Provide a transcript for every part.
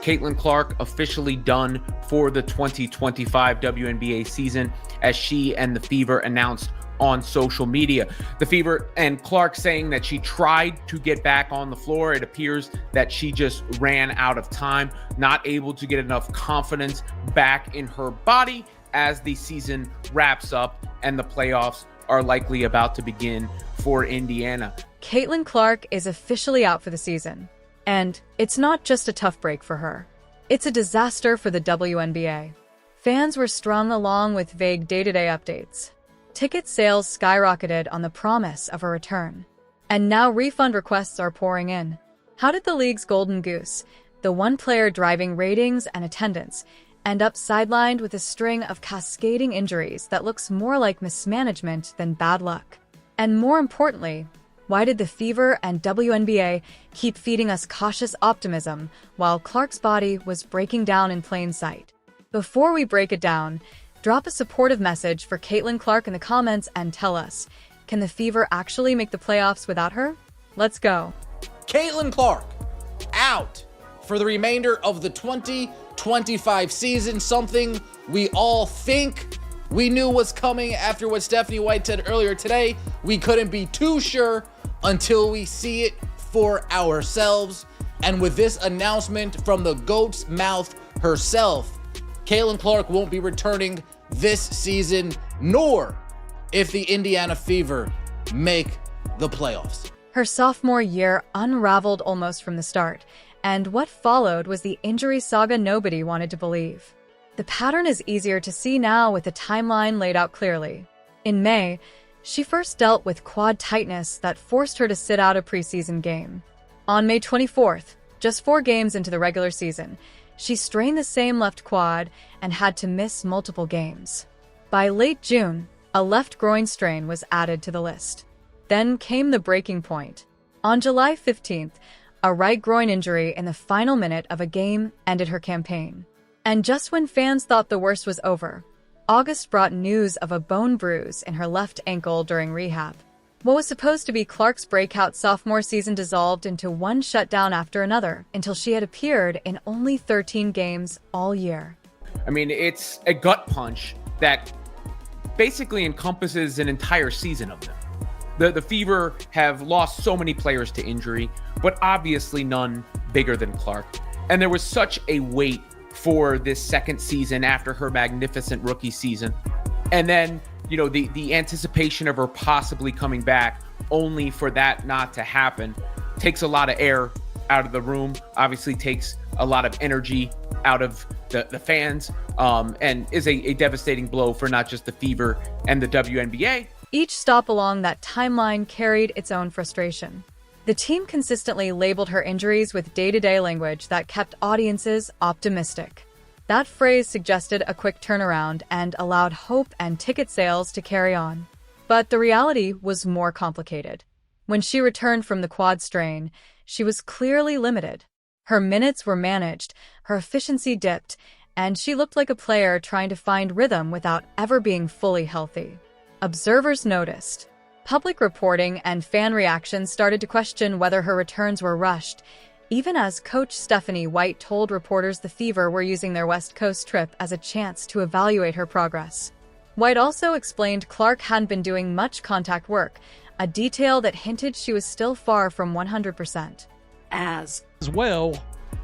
Caitlin Clark officially done for the 2025 WNBA season, as she and the Fever announced on social media. The Fever and Clark saying that she tried to get back on the floor. It appears that she just ran out of time, not able to get enough confidence back in her body as the season wraps up and the playoffs are likely about to begin for Indiana. Caitlin Clark is officially out for the season. And it's not just a tough break for her. It's a disaster for the WNBA. Fans were strung along with vague day-to-day updates. Ticket sales skyrocketed on the promise of a return. And now refund requests are pouring in. How did the league's golden goose, the one player driving ratings and attendance, end up sidelined with a string of cascading injuries that looks more like mismanagement than bad luck? And more importantly, why did the Fever and WNBA keep feeding us cautious optimism while Clark's body was breaking down in plain sight? Before we break it down, drop a supportive message for Caitlin Clark in the comments and tell us, can the Fever actually make the playoffs without her? Let's go. Caitlin Clark, out for the remainder of the 2025 season, something we all think we knew was coming after what Stephanie White said earlier today. We couldn't be too sure until we see it for ourselves. And with this announcement from the GOAT's mouth herself, Caitlin Clark won't be returning this season, nor if the Indiana Fever make the playoffs. Her sophomore year unraveled almost from the start, and what followed was the injury saga nobody wanted to believe. The pattern is easier to see now with the timeline laid out clearly. In May, she first dealt with quad tightness that forced her to sit out a preseason game. On May 24th, just 4 games into the regular season, she strained the same left quad and had to miss multiple games. By late June, a left groin strain was added to the list. Then came the breaking point. On July 15th, a right groin injury in the final minute of a game ended her campaign. And just when fans thought the worst was over, August brought news of a bone bruise in her left ankle during rehab. What was supposed to be Clark's breakout sophomore season dissolved into one shutdown after another until she had appeared in only 13 games all year. I mean, it's a gut punch that basically encompasses an entire season of them. The Fever have lost so many players to injury, but obviously none bigger than Clark. And there was such a weight for this second season after her magnificent rookie season. And then, the anticipation of her possibly coming back, only for that not to happen, takes a lot of air out of the room, obviously takes a lot of energy out of the fans, and is a devastating blow for not just the Fever and the WNBA. Each stop along that timeline carried its own frustration. The team consistently labeled her injuries with day-to-day language that kept audiences optimistic. That phrase suggested a quick turnaround and allowed hope and ticket sales to carry on. But the reality was more complicated. When she returned from the quad strain, she was clearly limited. Her minutes were managed, her efficiency dipped, and she looked like a player trying to find rhythm without ever being fully healthy. Observers noticed. Public reporting and fan reactions started to question whether her returns were rushed, even as coach Stephanie White told reporters the Fever were using their West Coast trip as a chance to evaluate her progress. White also explained Clark hadn't been doing much contact work, a detail that hinted she was still far from 100%. As well,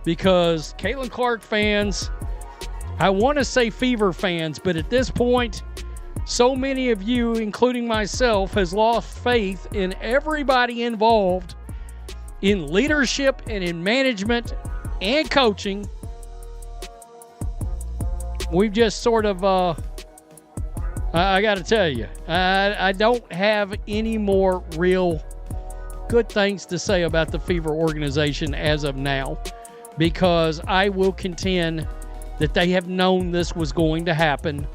because Caitlin Clark fans, I want to say Fever fans, but at this point, so many of you, including myself, has lost faith in everybody involved in leadership and in management and coaching. We've just sort of, I got to tell you, I don't have any more real good things to say about the Fever organization as of now, because I will contend that they have known this was going to happen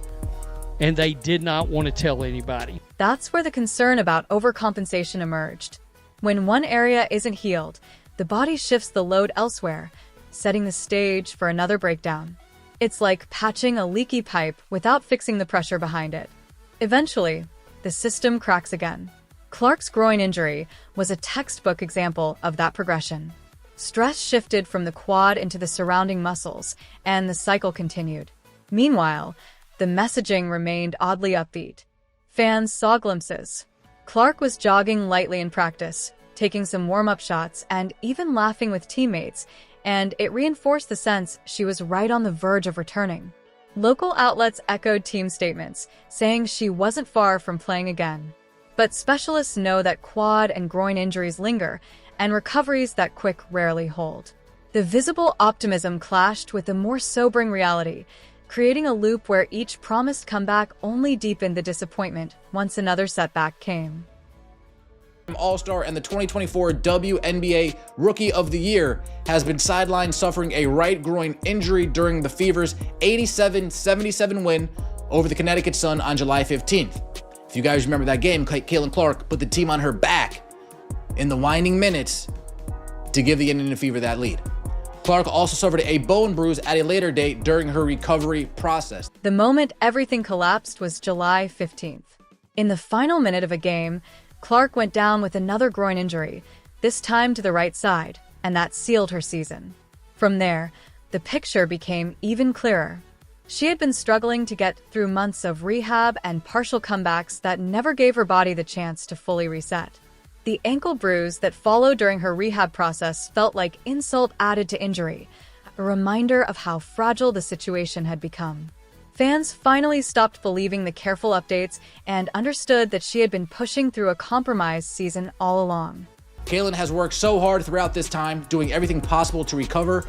and they did not want to tell anybody. That's where the concern about overcompensation emerged. When one area isn't healed, the body shifts the load elsewhere, setting the stage for another breakdown. It's like patching a leaky pipe without fixing the pressure behind it. Eventually, the system cracks again. Clark's groin injury was a textbook example of that progression. Stress shifted from the quad into the surrounding muscles, and the cycle continued. Meanwhile, the messaging remained oddly upbeat. Fans saw glimpses. Clark was jogging lightly in practice, taking some warm-up shots, and even laughing with teammates, and it reinforced the sense she was right on the verge of returning. Local outlets echoed team statements, saying she wasn't far from playing again. But specialists know that quad and groin injuries linger, and recoveries that quick rarely hold. The visible optimism clashed with the more sobering reality, creating a loop where each promised comeback only deepened the disappointment once another setback came. All-Star and the 2024 WNBA Rookie of the Year has been sidelined suffering a right groin injury during the Fever's 87-77 win over the Connecticut Sun on July 15th. If you guys remember that game, Caitlin Clark put the team on her back in the winding minutes to give the Indiana Fever that lead. Clark also suffered a bone bruise at a later date during her recovery process. The moment everything collapsed was July 15th. In the final minute of a game, Clark went down with another groin injury, this time to the right side, and that sealed her season. From there, the picture became even clearer. She had been struggling to get through months of rehab and partial comebacks that never gave her body the chance to fully reset. The ankle bruise that followed during her rehab process felt like insult added to injury, a reminder of how fragile the situation had become. Fans finally stopped believing the careful updates and understood that she had been pushing through a compromised season all along. Caitlin has worked so hard throughout this time, doing everything possible to recover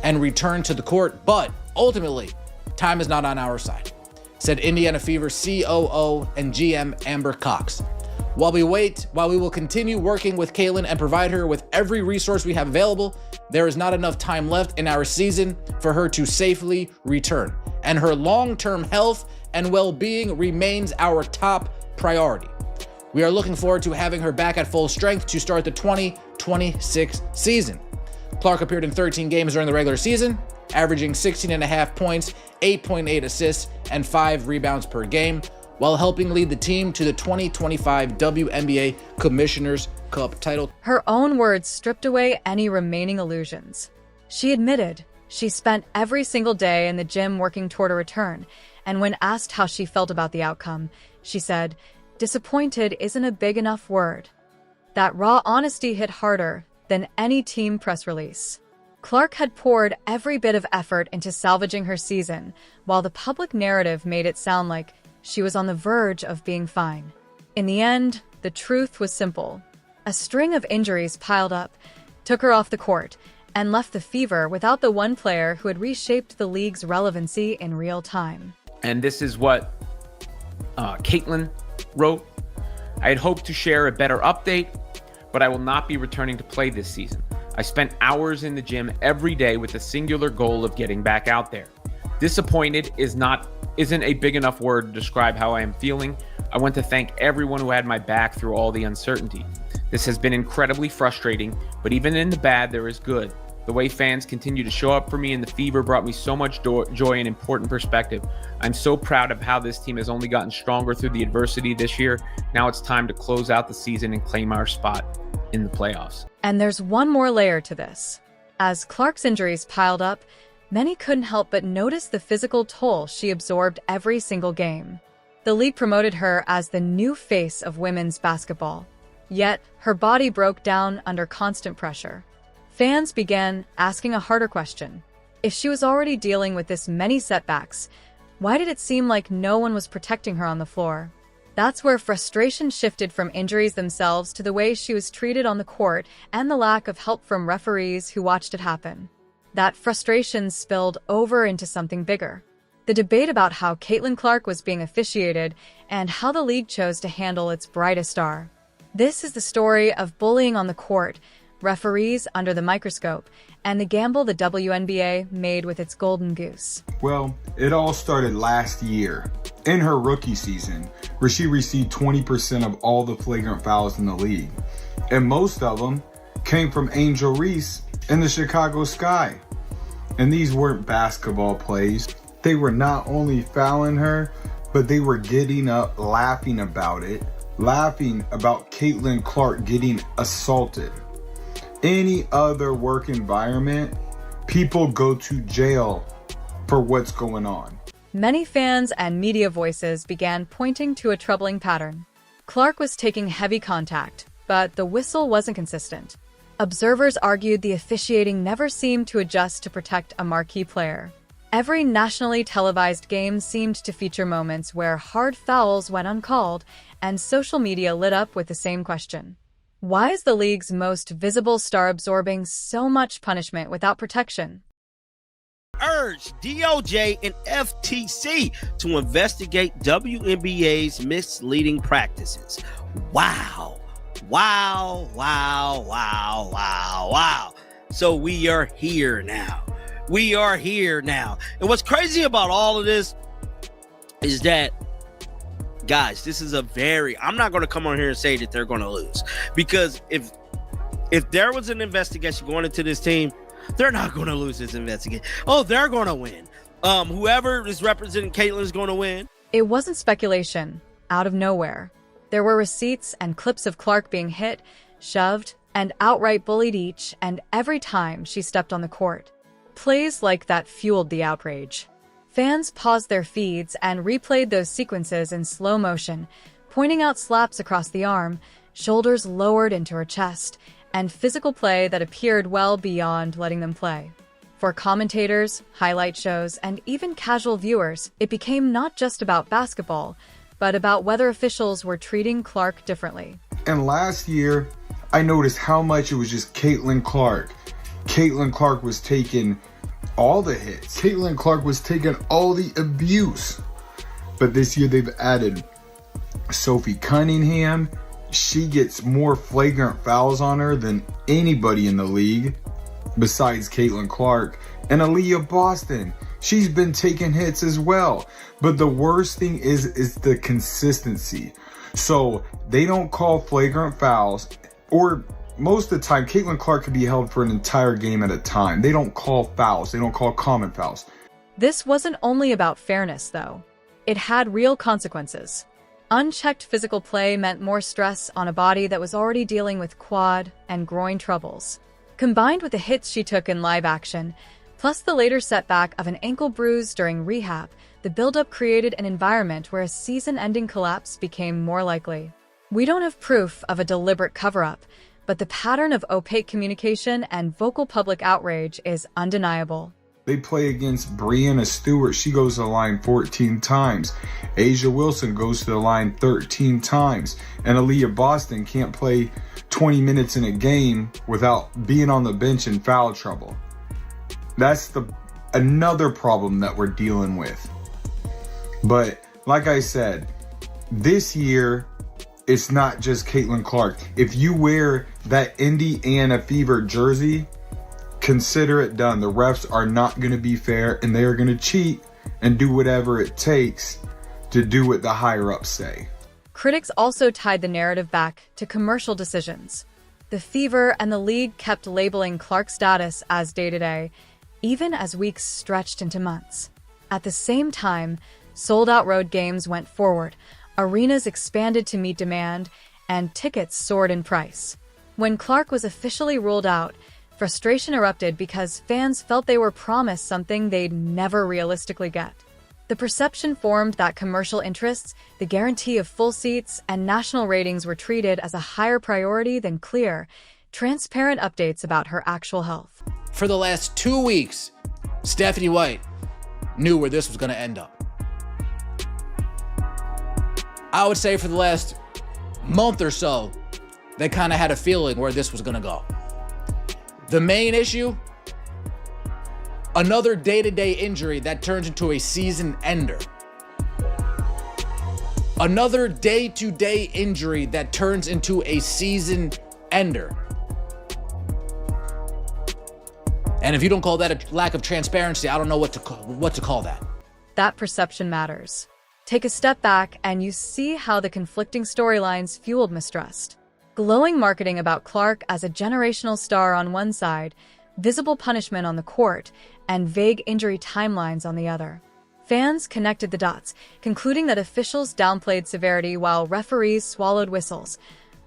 and return to the court, but ultimately, time is not on our side, said Indiana Fever COO and GM Amber Cox. While we will continue working with Caitlin and provide her with every resource we have available, there is not enough time left in our season for her to safely return, and her long-term health and well-being remains our top priority. We are looking forward to having her back at full strength to start the 2026 season. Clark appeared in 13 games during the regular season, averaging 16.5 points, 8.8 assists, and 5 rebounds per game, while helping lead the team to the 2025 WNBA Commissioner's Cup title. Her own words stripped away any remaining illusions. She admitted she spent every single day in the gym working toward a return, and when asked how she felt about the outcome, she said, "Disappointed isn't a big enough word." That raw honesty hit harder than any team press release. Clark had poured every bit of effort into salvaging her season, while the public narrative made it sound like she was on the verge of being fine. In the end, the truth was simple. A string of injuries piled up, took her off the court, and left the Fever without the one player who had reshaped the league's relevancy in real time. And this is what Caitlin wrote. I had hoped to share a better update, but I will not be returning to play this season. I spent hours in the gym every day with the singular goal of getting back out there. Disappointed isn't a big enough word to describe how I am feeling. I want to thank everyone who had my back through all the uncertainty. This has been incredibly frustrating, but even in the bad, there is good. The way fans continue to show up for me in the Fever brought me so much joy and important perspective. I'm so proud of how this team has only gotten stronger through the adversity this year. Now it's time to close out the season and claim our spot in the playoffs. And there's one more layer to this. As Clark's injuries piled up, many couldn't help but notice the physical toll she absorbed every single game. The league promoted her as the new face of women's basketball. Yet, her body broke down under constant pressure. Fans began asking a harder question. If she was already dealing with this many setbacks, why did it seem like no one was protecting her on the floor? That's where frustration shifted from injuries themselves to the way she was treated on the court and the lack of help from referees who watched it happen. That frustration spilled over into something bigger. The debate about how Caitlin Clark was being officiated and how the league chose to handle its brightest star. This is the story of bullying on the court, referees under the microscope, and the gamble the WNBA made with its golden goose. Well, it all started last year, in her rookie season, where she received 20% of all the flagrant fouls in the league. And most of them came from Angel Reese in the Chicago Sky. And these weren't basketball plays. They were not only fouling her, but they were getting up, laughing about it, laughing about Caitlin Clark getting assaulted. any other work environment, people go to jail for what's going on. Many fans and media voices began pointing to a troubling pattern. Clark was taking heavy contact, but the whistle wasn't consistent. Observers argued the officiating never seemed to adjust to protect a marquee player. Every nationally televised game seemed to feature moments where hard fouls went uncalled, and social media lit up with the same question. Why is the league's most visible star absorbing so much punishment without protection? Urge DOJ and FTC to investigate WNBA's misleading practices. Wow. Wow, wow, wow, wow, wow. So we are here now. We are here now. And what's crazy about all of this is that, guys, this is I'm not going to come on here and say that they're going to lose. Because if there was an investigation going into this team, they're not going to lose this investigation. Oh, they're going to win. Whoever is representing Caitlyn is going to win. It wasn't speculation. Out of nowhere, there were receipts and clips of Clark being hit, shoved, and outright bullied each and every time she stepped on the court. Plays like that fueled the outrage. Fans paused their feeds and replayed those sequences in slow motion, pointing out slaps across the arm, shoulders lowered into her chest, and physical play that appeared well beyond letting them play. For commentators, highlight shows, and even casual viewers, it became not just about basketball, but about whether officials were treating Clark differently. And last year, I noticed how much it was just Caitlyn Clark. Caitlyn Clark was taking all the hits. Caitlyn Clark was taking all the abuse. But this year they've added Sophie Cunningham. She gets more flagrant fouls on her than anybody in the league besides Caitlyn Clark. And Aaliyah Boston, she's been taking hits as well. But the worst thing is the consistency. So they don't call flagrant fouls, or most of the time, Caitlyn Clark could be held for an entire game at a time. They don't call fouls. They don't call common fouls. This wasn't only about fairness, though. It had real consequences. Unchecked physical play meant more stress on a body that was already dealing with quad and groin troubles. Combined with the hits she took in live action, plus the later setback of an ankle bruise during rehab, the buildup created an environment where a season-ending collapse became more likely. We don't have proof of a deliberate cover-up, but the pattern of opaque communication and vocal public outrage is undeniable. They play against Breanna Stewart. She goes to the line 14 times. Asia Wilson goes to the line 13 times. And Aaliyah Boston can't play 20 minutes in a game without being on the bench in foul trouble. That's another problem that we're dealing with. But like I said, this year, it's not just Caitlyn Clark. If you wear that Indiana Fever jersey, consider it done. The refs are not going to be fair, and they are going to cheat and do whatever it takes to do what the higher-ups say. Critics also tied the narrative back to commercial decisions. The Fever and the league kept labeling Clark's status as day-to-day, even as weeks stretched into months. At the same time, sold-out road games went forward, arenas expanded to meet demand, and tickets soared in price. When Clark was officially ruled out, frustration erupted because fans felt they were promised something they'd never realistically get. The perception formed that commercial interests, the guarantee of full seats, and national ratings were treated as a higher priority than clear, transparent updates about her actual health. For the last 2 weeks, Stephanie White knew where this was going to end up. I would say for the last month or so, they kind of had a feeling where this was going to go. The main issue, another day-to-day injury that turns into a season ender. Another day-to-day injury that turns into a season ender. And if you don't call that a lack of transparency, I don't know what to call that. That perception matters. Take a step back and you see how the conflicting storylines fueled mistrust. Glowing marketing about Clark as a generational star on one side, visible punishment on the court, and vague injury timelines on the other. Fans connected the dots, concluding that officials downplayed severity while referees swallowed whistles,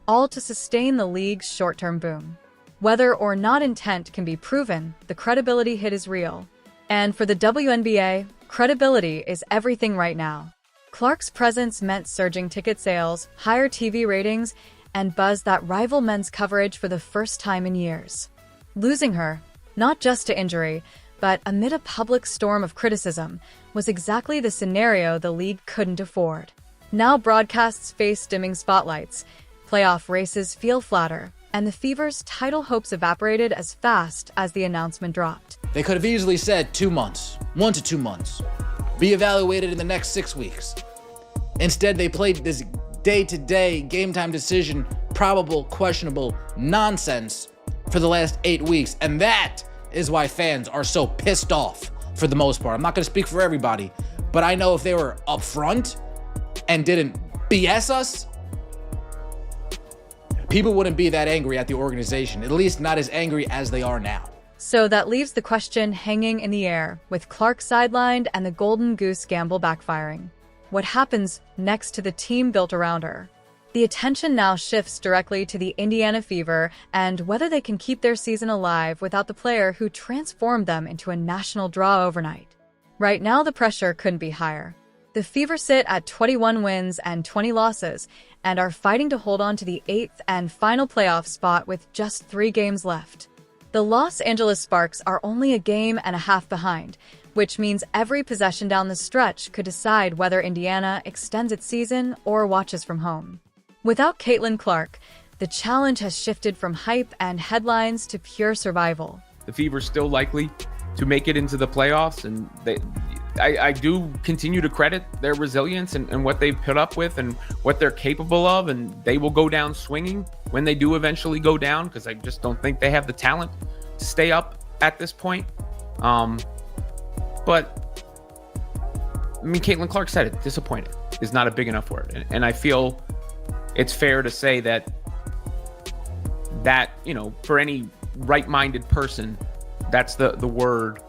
all to sustain the league's short-term boom. Whether or not intent can be proven, the credibility hit is real. And for the WNBA, credibility is everything right now. Clark's presence meant surging ticket sales, higher TV ratings, and buzz that rival men's coverage for the first time in years. Losing her, not just to injury, but amid a public storm of criticism, was exactly the scenario the league couldn't afford. Now broadcasts face dimming spotlights, playoff races feel flatter, and the Fever's title hopes evaporated as fast as the announcement dropped. They could have easily said 2 months, 1 to 2 months. Be evaluated in the next 6 weeks. Instead, they played this day-to-day, game-time decision, probable, questionable nonsense for the last 8 weeks. And that is why fans are so pissed off for the most part. I'm not going to speak for everybody, but I know if they were upfront and didn't BS us, people wouldn't be that angry at the organization, at least not as angry as they are now. So that leaves the question hanging in the air, with Clark sidelined and the Golden Goose gamble backfiring. What happens next to the team built around her? The attention now shifts directly to the Indiana Fever and whether they can keep their season alive without the player who transformed them into a national draw overnight. Right now, the pressure couldn't be higher. The Fever sit at 21 wins and 20 losses and are fighting to hold on to the 8th and final playoff spot with just 3 games left. The Los Angeles Sparks are only a game and a half behind, which means every possession down the stretch could decide whether Indiana extends its season or watches from home. Without Caitlin Clark, the challenge has shifted from hype and headlines to pure survival. The Fever's still likely to make it into the playoffs, and I do continue to credit their resilience and what they've put up with and what they're capable of, and they will go down swinging when they do eventually go down, because I just don't think they have the talent to stay up at this point. But I mean, Caitlin Clark said it, disappointed is not a big enough word. And I feel it's fair to say that, you know, for any right-minded person, that's the word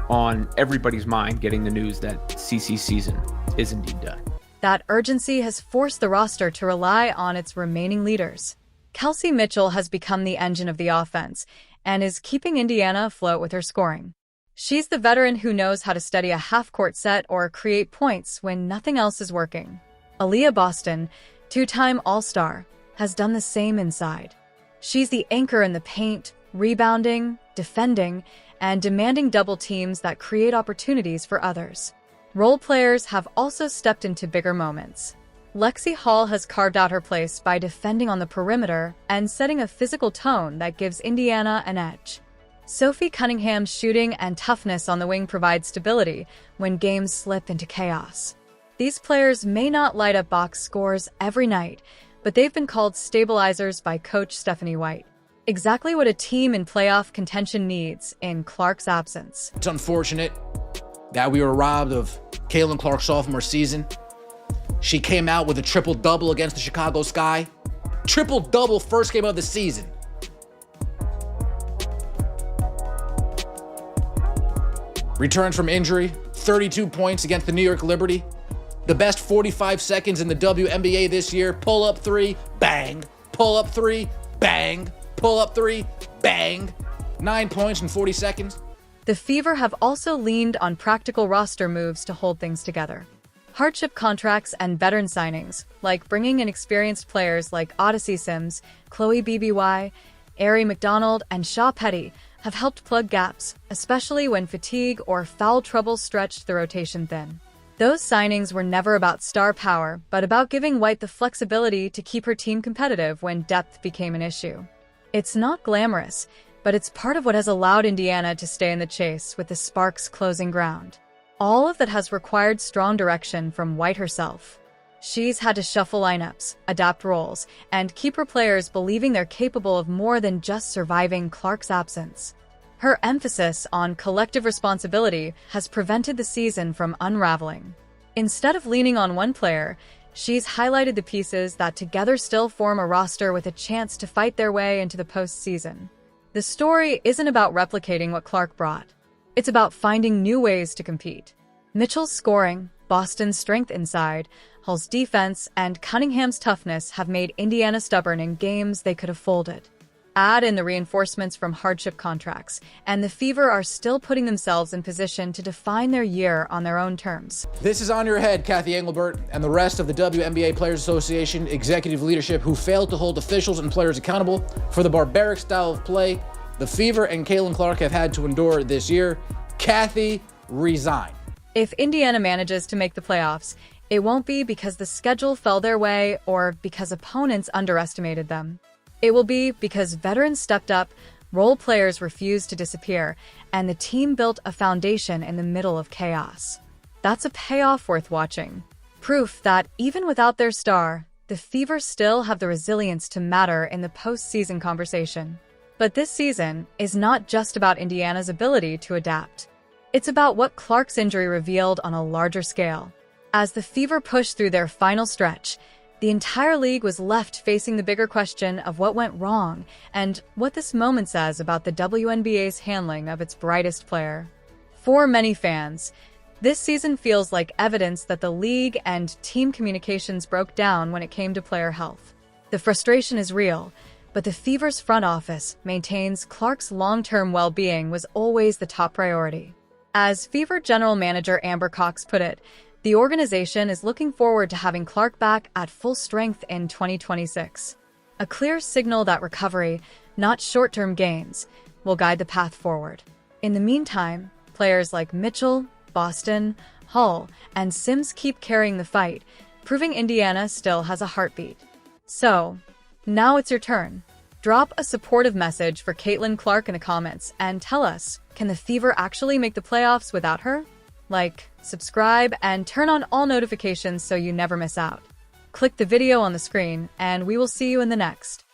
on everybody's mind, getting the news that CC's season is indeed done. That urgency has forced the roster to rely on its remaining leaders. Kelsey Mitchell has become the engine of the offense and is keeping Indiana afloat with her scoring. She's the veteran who knows how to steady a half-court set or create points when nothing else is working. Aaliyah Boston, 2-time All-Star, has done the same inside. She's the anchor in the paint, rebounding, defending, and demanding double teams that create opportunities for others. Role players have also stepped into bigger moments. Lexi Hall has carved out her place by defending on the perimeter and setting a physical tone that gives Indiana an edge. Sophie Cunningham's shooting and toughness on the wing provide stability when games slip into chaos. These players may not light up box scores every night, but they've been called stabilizers by coach Stephanie White. Exactly what a team in playoff contention needs in Clark's absence. It's unfortunate that we were robbed of Caitlin Clark's sophomore season. She came out with a triple-double against the Chicago Sky. Triple-double first game of the season. Returns from injury, 32 points against the New York Liberty. The best 45 seconds in the WNBA this year. Pull up 3, bang. Pull up 3, bang. Pull up 3, bang. 9 points in 40 seconds. The Fever have also leaned on practical roster moves to hold things together. Hardship contracts and veteran signings, like bringing in experienced players like Odyssey Sims, Chloe BBY, Ari McDonald, and Shaw Petty, have helped plug gaps, especially when fatigue or foul trouble stretched the rotation thin. Those signings were never about star power, but about giving White the flexibility to keep her team competitive when depth became an issue. It's not glamorous, but it's part of what has allowed Indiana to stay in the chase with the Sparks closing ground. All of that has required strong direction from White herself. She's had to shuffle lineups, adapt roles, and keep her players believing they're capable of more than just surviving Clark's absence. Her emphasis on collective responsibility has prevented the season from unraveling. Instead of leaning on one player, she's highlighted the pieces that together still form a roster with a chance to fight their way into the postseason. The story isn't about replicating what Clark brought. It's about finding new ways to compete. Mitchell's scoring, Boston's strength inside, Hull's defense, and Cunningham's toughness have made Indiana stubborn in games they could have folded. Add in the reinforcements from hardship contracts, and the Fever are still putting themselves in position to define their year on their own terms. This is on your head, Kathy Engelbert, and the rest of the WNBA Players Association executive leadership who failed to hold officials and players accountable for the barbaric style of play the Fever and Caitlin Clark have had to endure this year. Kathy, resign. If Indiana manages to make the playoffs, it won't be because the schedule fell their way or because opponents underestimated them. It will be because veterans stepped up, role players refused to disappear, and the team built a foundation in the middle of chaos. That's a payoff worth watching. Proof that even without their star, the Fever still have the resilience to matter in the postseason conversation. But this season is not just about Indiana's ability to adapt. It's about what Clark's injury revealed on a larger scale. As the Fever pushed through their final stretch, the entire league was left facing the bigger question of what went wrong and what this moment says about the WNBA's handling of its brightest player. For many fans, this season feels like evidence that the league and team communications broke down when it came to player health. The frustration is real, but the Fever's front office maintains Clark's long-term well-being was always the top priority. As Fever General Manager Amber Cox put it, the organization is looking forward to having Clark back at full strength in 2026. A clear signal that recovery, not short-term gains, will guide the path forward. In the meantime, players like Mitchell, Boston, Hull, and Sims keep carrying the fight, proving Indiana still has a heartbeat. So, now it's your turn. Drop a supportive message for Caitlin Clark in the comments and tell us, can the Fever actually make the playoffs without her? Like, subscribe, and turn on all notifications so you never miss out. Click the video on the screen, and we will see you in the next.